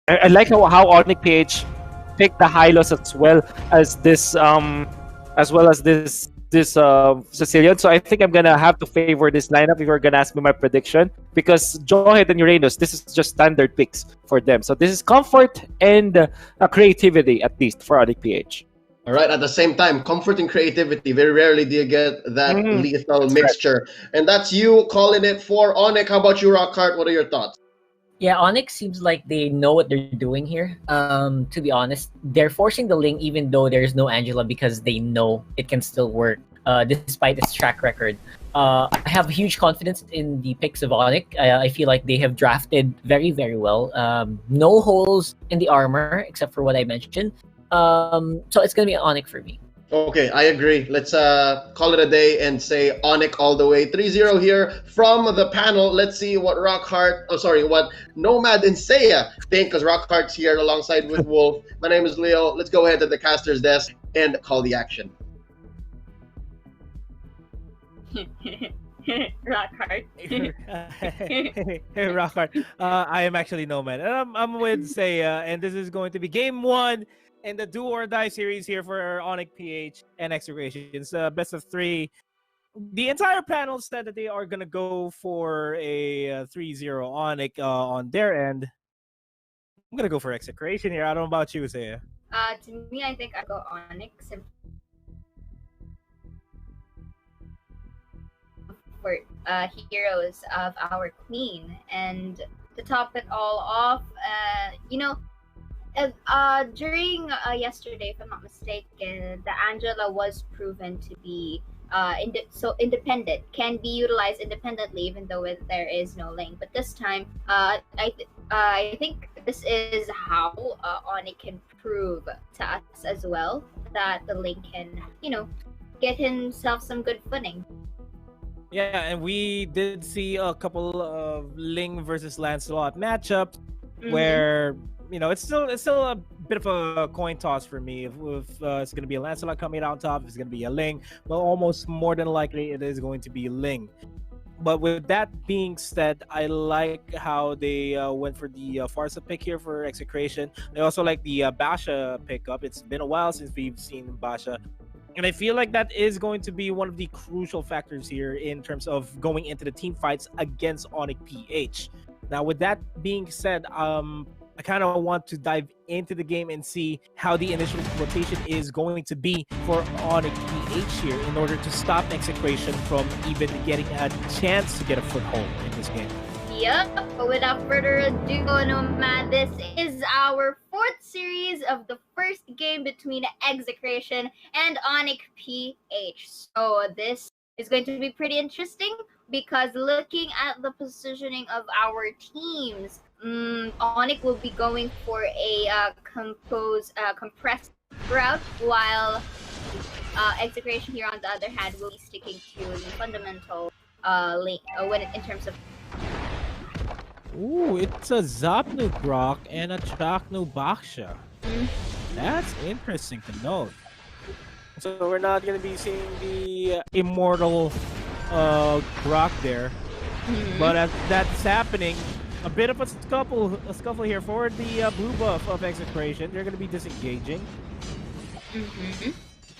I like how Onic PH picked the Hylos as well as this Sicilian. So I think I'm gonna have to favor this lineup if you're gonna ask me my prediction, because Jawhead and Uranus, this is just standard picks for them. So this is comfort and creativity, at least for Onic PH. All right. At the same time, comfort and creativity. Very rarely do you get that lethal That's correct. mixture, and that's you calling it for Onic. How about you, Rockhart? What are your thoughts? Yeah, Onyx seems like they know what they're doing here. To be honest, they're forcing the Ling even though there's no Angela because they know it can still work, despite its track record. I have huge confidence in the picks of Onyx. I feel like they have drafted very, very well. No holes in the armor except for what I mentioned. So it's gonna be Onyx for me. Okay, I agree. Let's call it a day and say Onic all the way. 3-0 here from the panel. Let's see what what Nomad and Seiya think, because Rockhart's here alongside with Wolf. My name is Leo. Let's go ahead to the caster's desk and call the action. Rockhart. Hey, Rockhart. I am actually Nomad, and I'm with Seiya, and this is going to be game one in the Do or Die series here for Onic PH and EXECRATION. It's best of three. The entire panel said that they are going to go for a 3-0 Onic on their end. I'm going to go for EXECRATION here. I don't know about you, Seiya. To me, I think I go Onyx for heroes of our queen, and to top it all off, during yesterday, if I'm not mistaken, the Angela was proven to be so independent, can be utilized independently even though there is no link. But this time, I think this is how Onic can prove to us as well that the link can, get himself some good footing. Yeah, and we did see a couple of Ling versus Lancelot matchups where it's still a bit of a coin toss for me if it's going to be a Lancelot coming out on top, if it's going to be a Ling. Well, almost more than likely it is going to be Ling. But with that being said, I like how they went for the Farsa pick here for EXECRATION. I also like the Basha pickup. It's been a while since we've seen Basha. And I feel like that is going to be one of the crucial factors here in terms of going into the team fights against Onic PH. Now, with that being said, I kind of want to dive into the game and see how the initial rotation is going to be for Onic PH here in order to stop EXECRATION from even getting a chance to get a foothold in this game. Yep, but without further ado, Nomad, this is our fourth series of the first game between EXECRATION and Onic PH. So this is going to be pretty interesting because looking at the positioning of our teams, Onic will be going for a compressed route, while EXECRATION here on the other hand will be sticking to the fundamental link in terms of. Ooh, it's a Zapnu Grok and a Chaknu Baksha. That's interesting to note. So we're not going to be seeing the immortal Grok there. But as that's happening, a bit of a scuffle here for the blue buff of EXECRATION. They're going to be disengaging.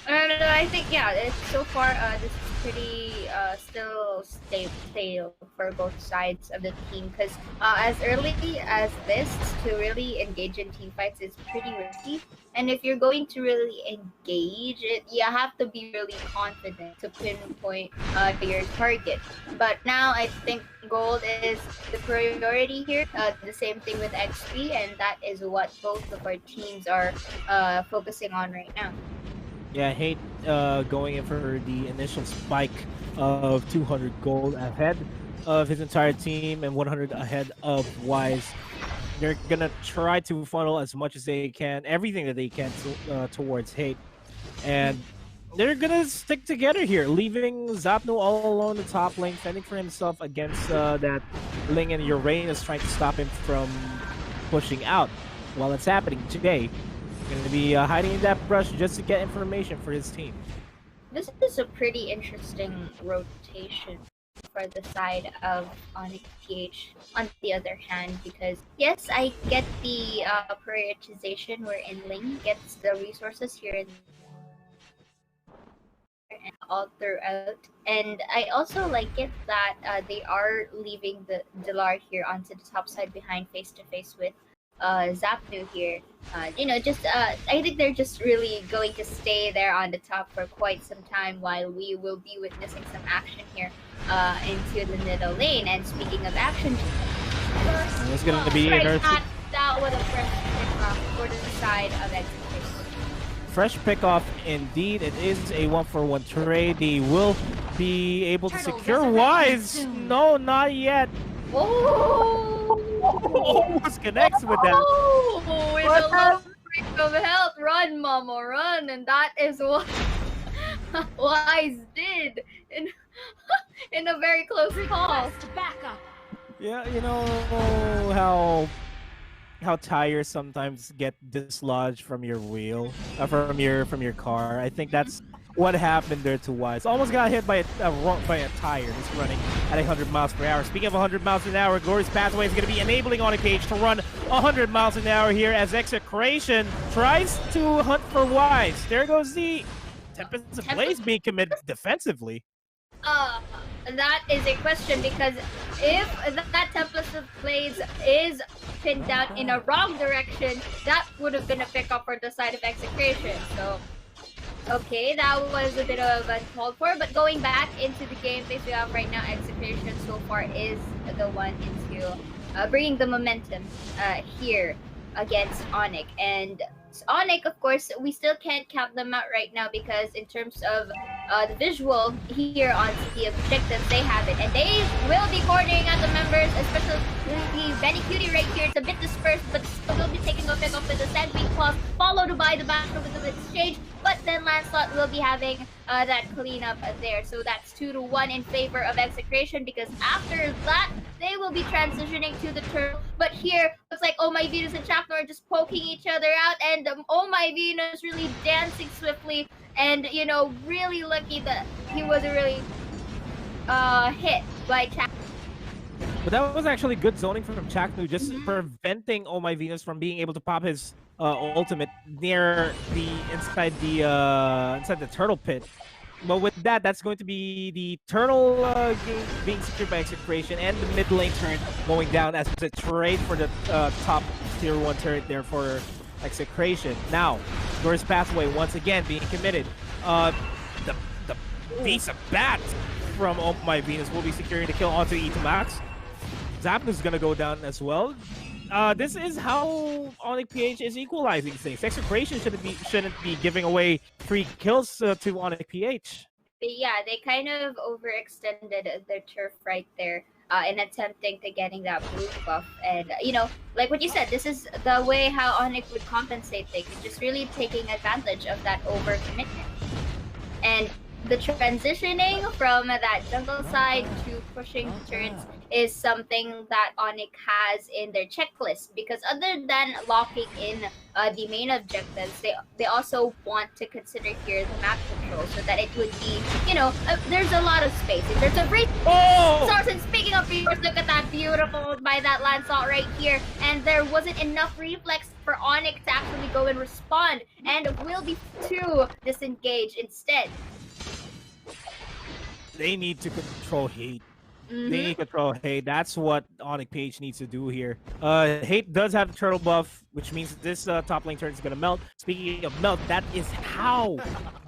I think, it's so far this is pretty still stale for both sides of the team, because as early as this to really engage in team fights is pretty risky, and if you're going to really engage it, you have to be really confident to pinpoint your target. But now I think gold is the priority here. The same thing with XP, and that is what both of our teams are focusing on right now. Yeah, Hate going in for the initial spike of 200 gold ahead of his entire team and 100 ahead of Wise. They're gonna try to funnel as much as they can, everything that they can towards Hate, and they're gonna stick together here, leaving Zapnu all alone in the top lane, fending for himself against that Ling and Uranus trying to stop him from pushing out. While it's happening today, going to be hiding in that brush just to get information for his team. This is a pretty interesting rotation for the side of Onic PH on the other hand, because yes, I get the prioritization wherein Ling gets the resources here and all throughout, and I also like it that they are leaving the Dilar here onto the top side behind face to face with Zapnu here. Just I think they're just really going to stay there on the top for quite some time while we will be witnessing some action here into the middle lane. And speaking of action, It's gonna be right, an that was a fresh pick for the side of Execution. fresh pickoff indeed. It is a 1-for-1 trade. They will be able to secure Wise. No, not yet. Oh! Almost connects with that. Oh, with a little break of health. Run, Mama, run. And that is what Wise did in a very close call. Yeah, you know how tires sometimes get dislodged from your wheel, from your car. I think that's what happened there to Wise. Almost got hit by a tire. He's running at 100 miles per hour. Speaking of 100 miles an hour, Glorious Pathway is going to be enabling Onic PH to run 100 miles an hour here as EXECRATION tries to hunt for Wise. There goes the Tempest of Blaze being committed defensively. That is a question, because if that Tempest of Blades is pinned down in a wrong direction, that would have been a pickup for the side of EXECRATION. So, okay, that was a bit of uncalled for, but going back into the game face we have right now, EXECRATION so far is the one into bringing the momentum here against Onic. And Onic, of course, we still can't count them out right now, because in terms of the visual here on the objectives, they have it, and they will be coordinating out the members, especially the Benny Cutie right here. It's a bit dispersed, but still will be taking a pick up with the Sandwich Claws, followed by the battle with the exchange, but then Lancelot will be having that cleanup there. So that's 2-1 in favor of EXECRATION, because after that, they will be transitioning to the turtle. But here, looks like Oh My Venus and Chapter are just poking each other out, and Oh My Venus really dancing swiftly, and really lucky that he wasn't really hit by Chapter. But that was actually good zoning from Chaknu, just preventing Oh My Venus from being able to pop his ultimate near inside the turtle pit. But with that, that's going to be the turtle game being secured by EXECRATION, and the mid lane turret going down as a trade for the top tier 1 turret there for EXECRATION. Now, Glorious Pathway once again being committed. The piece of bat from Oh My Venus will be securing the kill onto Itamax. Zapnu's gonna go down as well. This is how Onic PH is equalizing things. EXECRATION shouldn't be giving away free kills to Onic PH. Yeah, they kind of overextended their turf right there in attempting to getting that blue buff. And, like what you said, this is the way how Onic would compensate things, just really taking advantage of that overcommitment. And the transitioning from that jungle side to pushing the turrets is something that Onic has in their checklist, because other than locking in the main objectives, they also want to consider here the map control, so that it would be, there's a lot of space. There's a great source, and speaking of resource, look at that, beautiful by that Lancelot right here, and there wasn't enough reflex for Onic to actually go and respond, and will be to disengage instead. They need to control hate. They need to control hate. That's what Onic PH needs to do here. Hate does have the turtle buff, which means this top lane turret is going to melt. Speaking of melt, that is how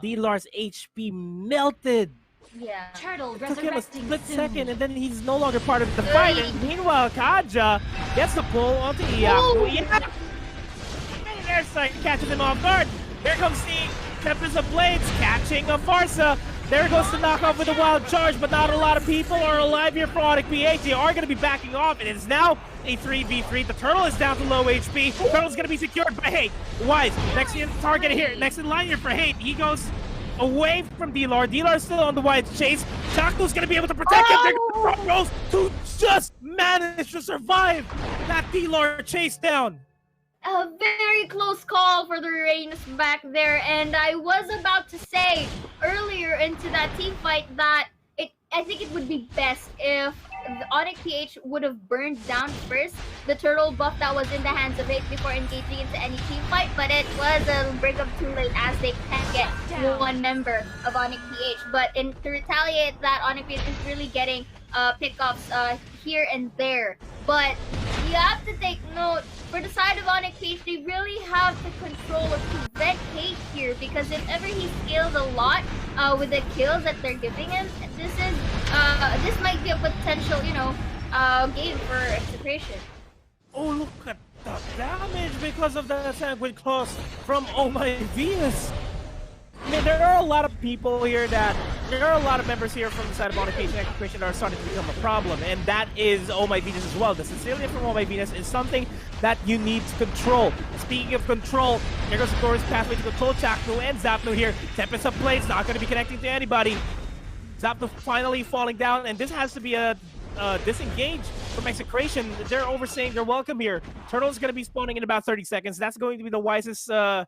D-Lar's HP melted. Yeah. Turtle Took him a resurrecting split soon. second, and then he's no longer part of the fight. And meanwhile, Kaja gets the pull onto Iaku. Yeah! Airside catches him off guard. Here comes the Tempest of Blades catching a Farsa. There goes the knockoff with a wild charge, but not a lot of people are alive here for Onic PH. They are going to be backing off. It is now a 3v3. The turtle is down to low HP. Turtle's going to be secured by Hate. Wise, next in target here, next in line here for Hate. He goes away from D-Lar. D-Lar's still on the wide chase. Chaku's going to be able to protect him. They're going to rolls to just manage to survive that D-Lar chase down. A very close call for the Reigns back there, and I was about to say earlier into that team fight that I think it would be best if the Onic PH would have burned down first the turtle buff that was in the hands of it before engaging into any team fight, but it was a break up too late as they can't get one member of Onic PH. But to retaliate that, Onic PH is really getting pickups here and there. But you have to take note, for the side of Onic PH, they really have to control or prevent hate here, because if ever he scales a lot with the kills that they're giving him, this might be a potential, game for execration. Oh, look at the damage because of the Sanguine Claws from Oh My Venus. I mean, there are a lot of people here there are a lot of members here from the side of Onic PH and Execration that are starting to become a problem, and that is Oh My Venus as well. The Sicilian from Oh My Venus is something that you need to control. Speaking of control, there goes the glorious pathway to control Chaknu and Zapnu here. Tempest of Blades, not going to be connecting to anybody. Zapnu finally falling down, and this has to be a disengage from Execration. They're overstaying their welcome here. Turtle's going to be spawning in about 30 seconds. That's going to be the wisest, the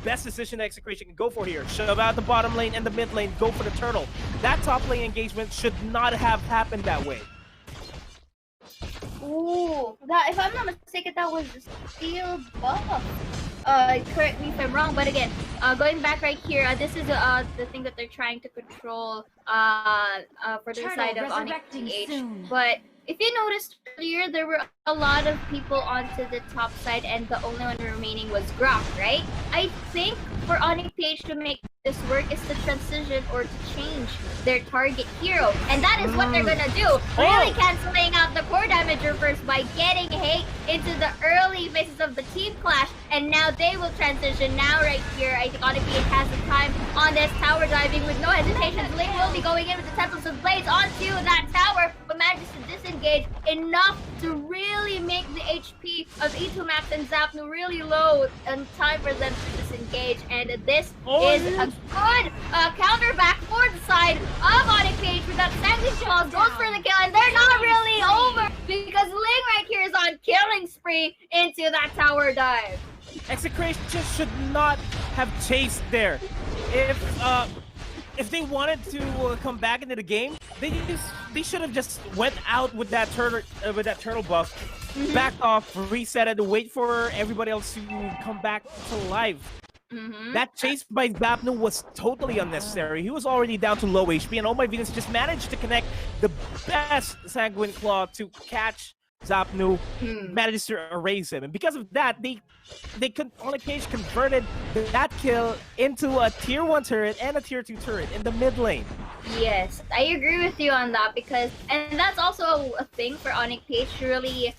best decision that Execration can go for here. Shove out the bottom lane and the mid lane, go for the turtle. That top lane engagement should not have happened that way. Ooh, that, if I'm not mistaken, that was steel buff. Correct me if I'm wrong, but again, going back right here, this is the thing that they're trying to control for the side of Onic PH. But if you noticed earlier, there were a lot of people onto the top side, and the only one remaining was Grok, right? I think for Onic PH to make this work is to transition or to change their target hero, and that is what they're gonna do. Really canceling out the core damager first by getting hate into the early phases of the team clash, and now they will transition. Now right here, I think Onic PH has some time on this tower diving with no hesitation. Link will be going in with the Tempest of Blades onto that tower, but manages to disengage enough to really make the HP of E2 Max and Zapnu really low, and time for them to disengage. And this is a good counter back for the side of Onic PH with that Sanguine Claws, goes for the kill, and they're not really over because Ling right here is on killing spree into that tower dive. Execration should not have chased there. If they wanted to come back into the game, they should have just went out with that turtle buff, backed off, reset it, wait for everybody else to come back to life. That chase by Zapnu was totally unnecessary. He was already down to low HP, and Oh My Venus just managed to connect the best Sanguine Claw to catch Zapnu, manages to erase him. And because of that, Onic PH converted that kill into a tier 1 turret and a tier 2 turret in the mid lane. Yes, I agree with you on that, and that's also a thing for Onic PH to really,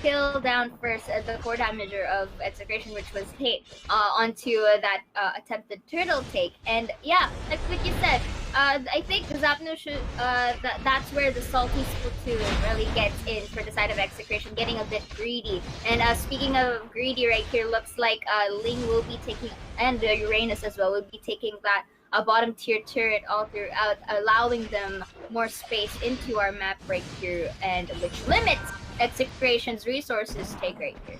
kill down first the core damager of Execration, which was hit onto that attempted turtle take. And yeah, like what you said, I think Zapnu should, that's where the salty Splatoon really gets in for the side of Execration, getting a bit greedy. And speaking of greedy right here, looks like Ling will be taking, and Uranus as well, will be taking that a bottom tier turret all throughout, allowing them more space into our map right here, and which limits Execration's resources take right here.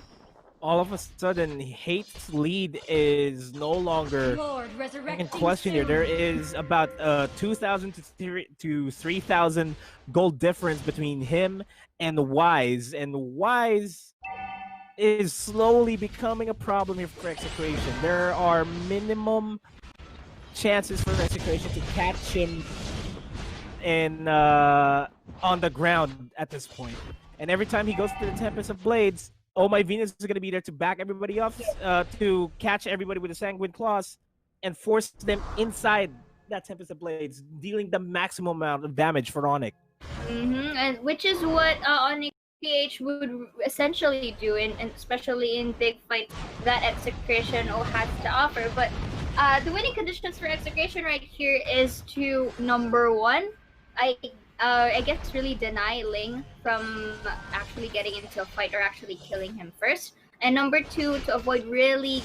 All of a sudden, Hate's lead is no longer in question here. There is about 2,000 to 3,000 gold difference between him and Wise, and Wise is slowly becoming a problem here for Execration. There are minimum chances for Execration to catch him on the ground at this point. And every time he goes to the Tempest of Blades, Oh My Venus is going to be there to back everybody up, to catch everybody with the Sanguine Claws and force them inside that Tempest of Blades, dealing the maximum amount of damage for Onic. And which is what Onic PH would essentially do, and especially in big fights that Execration has to offer. But the winning conditions for Execration right here is to, number one, I guess really deny Ling from actually getting into a fight or actually killing him first. And number two, to avoid really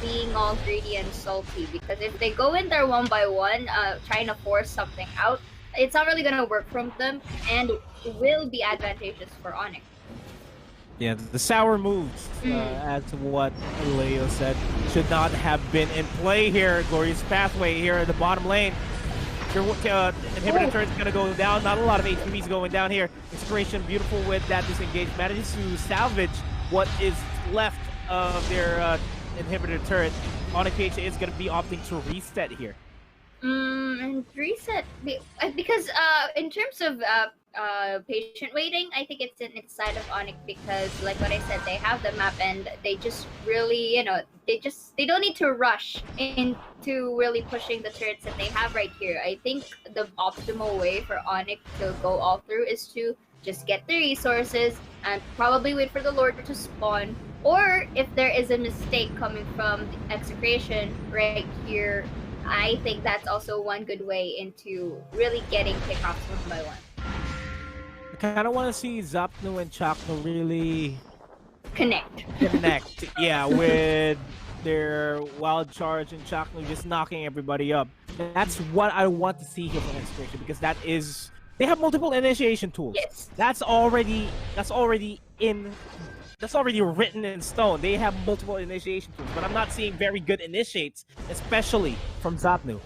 being all greedy and salty, because if they go in there one by one, trying to force something out, it's not really gonna work from them, and will be advantageous for Onic. Yeah, the sour moves, as to what Leo said, should not have been in play here. Glorious Pathway here at the bottom lane. Your inhibitor turret's gonna go down. Not a lot of HPs going down here. EXECRATION, beautiful with that disengage, manages to salvage what is left of their inhibitor turret. Onic PH is gonna be opting to reset here. And reset because in terms of patient waiting, I think it's inside of Onic because, like what I said, they have the map and they just really, they don't need to rush into really pushing the turrets that they have right here. I think the optimal way for Onic to go all through is to just get the resources and probably wait for the Lord to spawn. Or if there is a mistake coming from the EXECRATION right here, I think that's also one good way into really getting pickoffs one by one. I kind of want to see Zapnu and Chakno really Connect. Yeah, with their wild charge and Chakno just knocking everybody up. That's what I want to see here from EXECRATION because they have multiple initiation tools. Yes. That's already written in stone. They have multiple initiation tools, but I'm not seeing very good initiates, especially from Zapnu.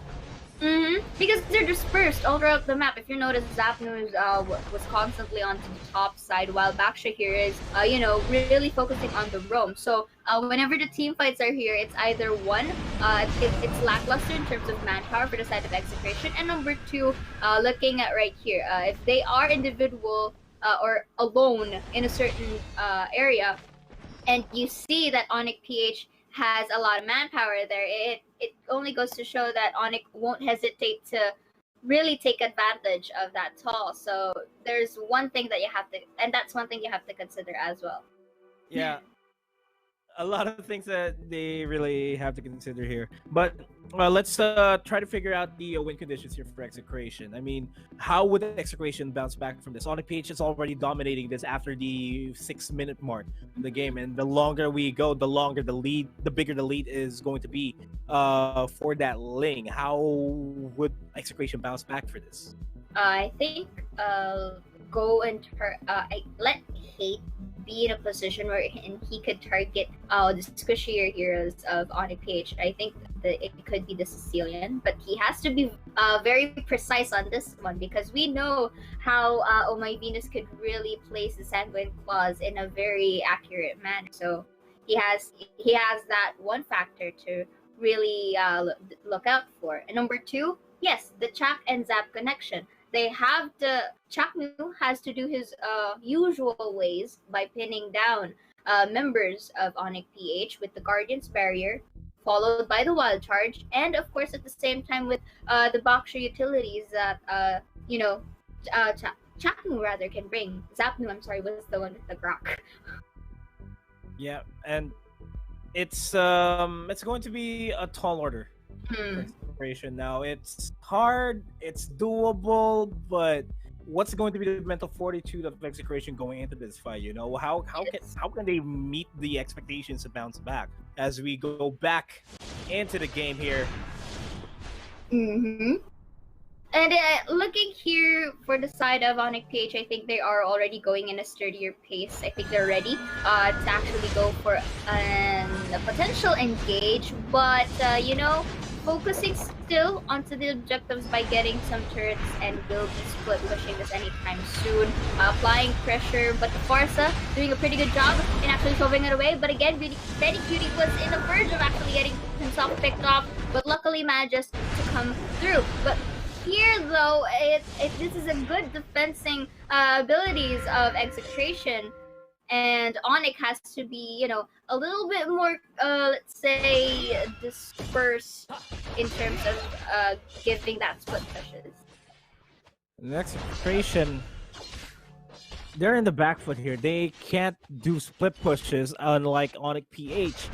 Because they're dispersed all throughout the map. If you notice, Zapnu was constantly onto the top side, while Baksha here is, really focusing on the roam. So whenever the team fights are here, it's either one, it's lackluster in terms of manpower for the side of EXECRATION, and number two, looking at right here, if they are individual or alone in a certain area, and you see that Onic PH has a lot of manpower there, it only goes to show that Onic won't hesitate to really take advantage of that tall. So there's one thing that you have to, and that's one thing you have to consider as well. Yeah. A lot of things that they really have to consider here. But let's try to figure out the win conditions here for EXECRATION. I mean, how would EXECRATION bounce back from this? Onic PH is already dominating this after the 6-minute mark in the game, and the longer we go, the longer the lead, the bigger the lead is going to be for that Ling. How would EXECRATION bounce back for this? I think go and let Hate be in a position where he could target the squishier heroes of Onic PH. I think that it could be the Sicilian, but he has to be very precise on this one because we know how Oh My Venus could really place the Sanguine Claws in a very accurate manner. So he has that one factor to really look out for. And number two, yes, the Chak and Zap connection. Chaknu has to do his usual ways by pinning down members of Onic PH with the Guardian's Barrier, followed by the Wild Charge, and of course at the same time with the Baksha utilities that Chaknu rather can bring. Zapnu, I'm sorry, was the one with the Grok. Yeah, and it's going to be a tall order. Now it's hard, it's doable, but what's going to be the mental fortitude of EXECRATION going into this fight? How can they meet the expectations to bounce back as we go back into the game here? And looking here for the side of Onic PH, I think they are already going in a sturdier pace. I think they're ready to actually go for a potential engage, but focusing still onto the objectives by getting some turrets, and will be split pushing this anytime soon. Applying pressure, but the Farsa doing a pretty good job in actually shoving it away. But again, Betty Cutie was in the verge of actually getting himself picked off, but luckily manages to come through. But here, though, this is a good defensing abilities of EXECRATION, and Onic has to be, a little bit more, let's say, dispersed in terms of giving that split pushes. The EXECRATION, they're in the back foot here. They can't do split pushes unlike Onic PH,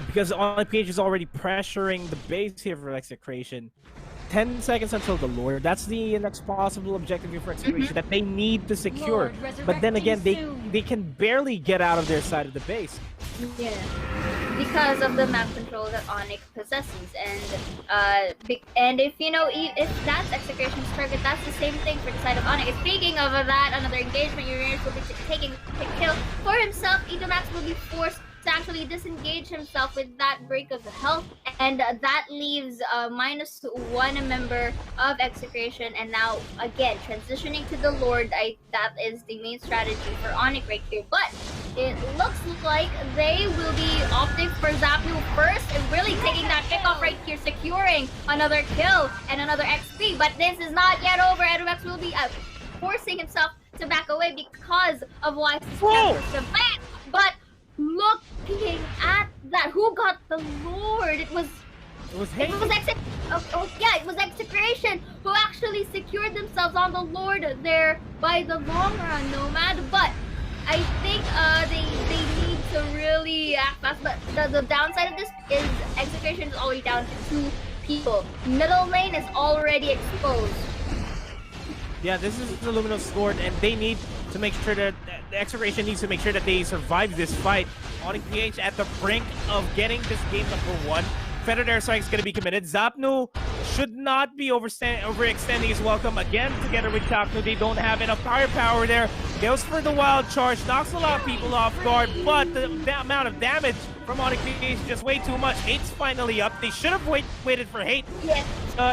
because Onic PH is already pressuring the base here for EXECRATION. 10 seconds until the Lord. That's the next possible objective here for EXECRATION that they need to secure. But then again, they can barely get out of their side of the base. Yeah, because of the map control that Onic possesses, and if that's EXECRATION's target, that's the same thing for the side of Onic. Speaking of that, another engagement, Uranus will be taking a kill for himself. Edomax will be forced to actually disengage himself with that break of health, and that leaves -1 member of Execration. And now again transitioning to the Lord. That is the main strategy for Onic right here. But it looks like they will be opting for Zapnu first and really taking that kickoff right here, securing another kill and another XP. But this is not yet over. Edwex will be forcing himself to back away because of Wise's survive. But looking at that, who got the Lord? It was Execration who actually secured themselves on the Lord there by the long run, Nomad. But I think they need to really act fast. But the downside of this is Execration is already down to 2 people. Middle lane is already exposed. Yeah, this is the Luminous Sword, and they need to make sure that the Execration needs to make sure that they survive this fight. Onic PH at the brink of getting this game #1. Feathered Airstrike is going to be committed. Zapnu should not be overextending his welcome again together with Tapnu. They don't have enough firepower there. Goes for the wild charge, knocks a lot of people off guard, but the amount of damage from Onic PH is just way too much. Hate's finally up. They should have waited for Hate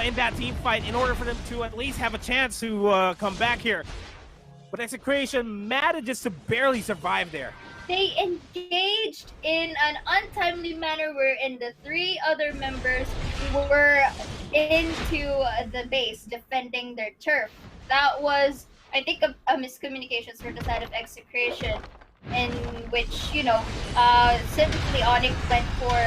in that team fight in order for them to at least have a chance to come back here. But Execration manages to barely survive there. They engaged in an untimely manner wherein the 3 other members were into the base defending their turf. That was, I think, a miscommunication for the side of Execration, in which, simply Onic went for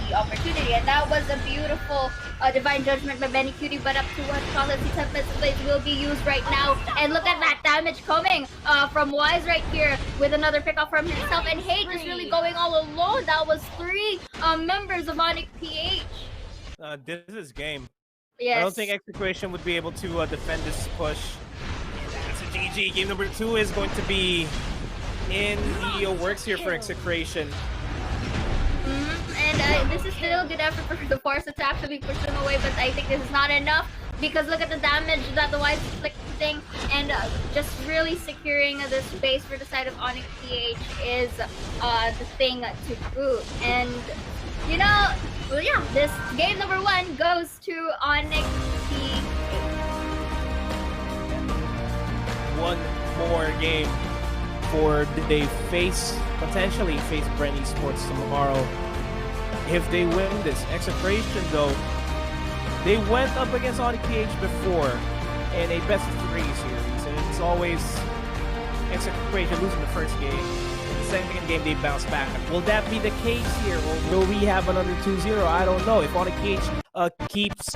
the opportunity, and that was a beautiful divine judgment by Benny Cutie. But up to what Prophecy Tempest Blades will be used right now, and look at that damage coming from Wise right here with another pickup from himself, and Hate is really going all alone. That was 3 members of Onic PH. This is game. Yes. I don't think Execration would be able to defend this push. That's a GG. Game #2 is going to be in the works here for Execration. And this is still a good effort for the Force to actually push them away, but I think this is not enough, because look at the damage that the Wise is inflicting, and just really securing the space for the side of Onic PH is the thing to do. And this game #1 goes to Onic PH. One more game for they potentially face Brent Esports tomorrow. If they win this, Execration though, they went up against Onic PH before in a best of 3 series, and it's always Execration losing the first game. The second game they bounce back. Will that be the case here, or will we have another 2-0? I don't know. If Onic PH keeps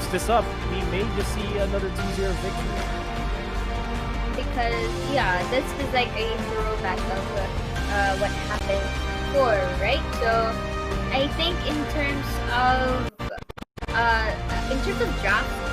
this up, we may just see another 2-0 victory. Because this is like a throwback of what happened before, right? So I think in terms of drafts,